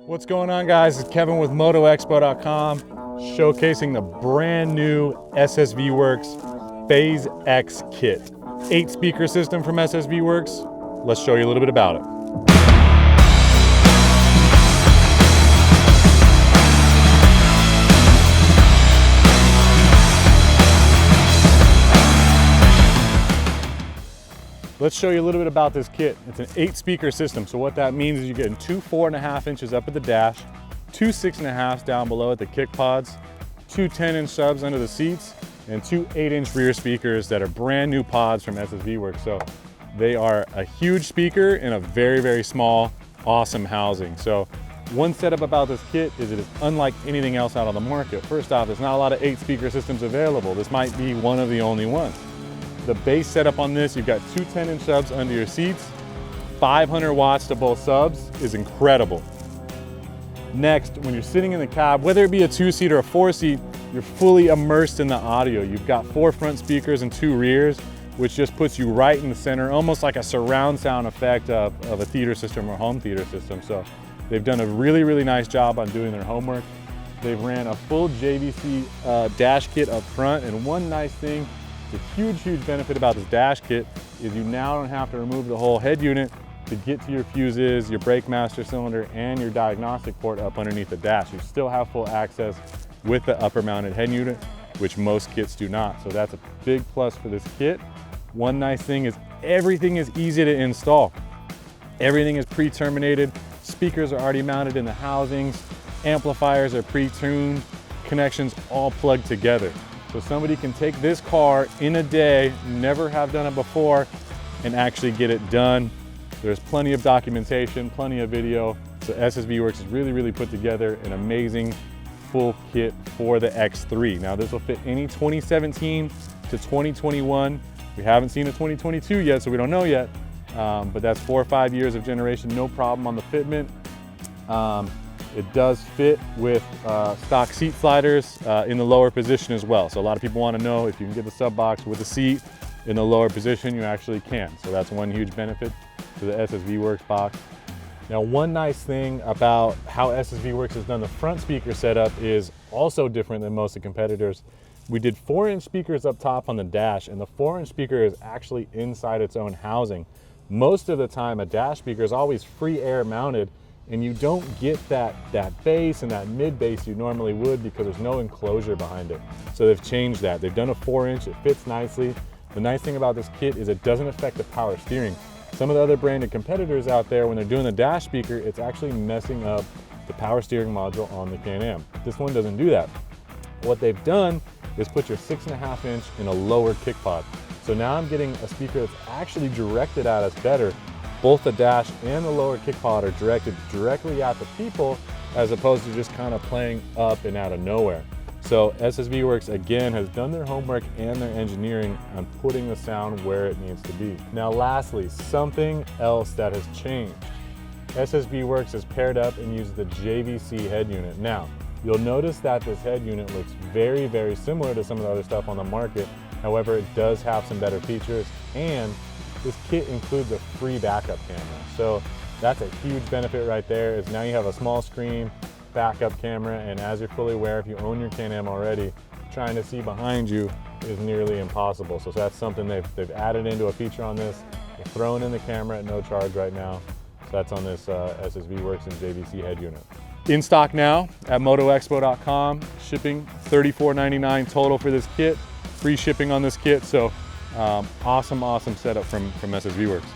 What's going on, guys? It's Kevin with MotoExpo.com, showcasing the brand new SSV Works Phase X kit. 8-speaker system from SSV Works. Let's show you a little bit about it. Let's show you a little bit about this kit. It's an 8-speaker system. So what that means is you're getting two 4.5 inches up at the dash, two 6.5s down below at the kick pods, two 10-inch subs under the seats, and two 8-inch rear speakers that are brand new pods from SSV Works. So they are a huge speaker in a very, very small, awesome housing. So one setup about this kit is it is unlike anything else out on the market. First off, there's not a lot of 8-speaker systems available. This might be one of the only ones. The base setup on this, you've got two 10-inch subs under your seats, 500 watts to both subs is incredible. Next, when you're sitting in the cab, whether it be a 2-seat or a 4-seat, you're fully immersed in the audio. You've got 4 front speakers and 2 rears, which just puts you right in the center, almost like a surround sound effect of a theater system or home theater system. So they've done a really, really nice job on doing their homework. They've ran a full JVC dash kit up front, and one nice thing, the huge benefit about this dash kit is you now don't have to remove the whole head unit to get to your fuses, your brake master cylinder, and your diagnostic port up underneath the dash. You still have full access with the upper mounted head unit, which most kits do not. So that's a big plus for this kit. One nice thing is everything is easy to install. Everything is pre-terminated. Speakers are already mounted in the housings. Amplifiers are pre-tuned. Connections all plugged together. So somebody can take this car in a day, never have done it before, and actually get it done. There's plenty of documentation, plenty of video. So SSV Works has really put together an amazing full kit for the X3. Now this will fit any 2017 to 2021. We haven't seen a 2022 yet, so we don't know yet. But that's 4 or 5 years of generation, no problem on the fitment. It does fit with stock seat sliders in the lower position as well. So a lot of people want to know if you can get the sub box with a seat in the lower position, you actually can. So that's one huge benefit to the SSV Works box. Now, one nice thing about how SSV Works has done the front speaker setup is also different than most of the competitors. We did 4-inch speakers up top on the dash, and the 4-inch speaker is actually inside its own housing. Most of the time, a dash speaker is always free air mounted, and you don't get that bass and that mid bass you normally would because there's no enclosure behind it. So they've changed that. They've done a 4-inch, it fits nicely. The nice thing about this kit is it doesn't affect the power steering. Some of the other branded competitors out there, when they're doing the dash speaker, it's actually messing up the power steering module on the Can-Am. This one doesn't do that. What they've done is put your 6.5 inch in a lower kick pod. So now I'm getting a speaker that's actually directed at us better. Both the dash and the lower kick pod are directed directly at the people as opposed to just kind of playing up and out of nowhere. So SSV Works again has done their homework and their engineering on putting the sound where it needs to be. Now lastly, something else that has changed. SSV Works has paired up and used the JVC head unit. Now, you'll notice that this head unit looks very similar to some of the other stuff on the market. However, it does have some better features, and this kit includes a free backup camera. So that's a huge benefit right there, is now you have a small screen backup camera, and as you're fully aware, if you own your Can-Am already, trying to see behind you is nearly impossible. So that's something they've added into a feature on this. They're throwing in the camera at no charge right now. So that's on this SSV Works and JVC head unit. In stock now at MotoExpo.com, shipping $34.99 total for this kit, free shipping on this kit. So awesome setup from SSV Works.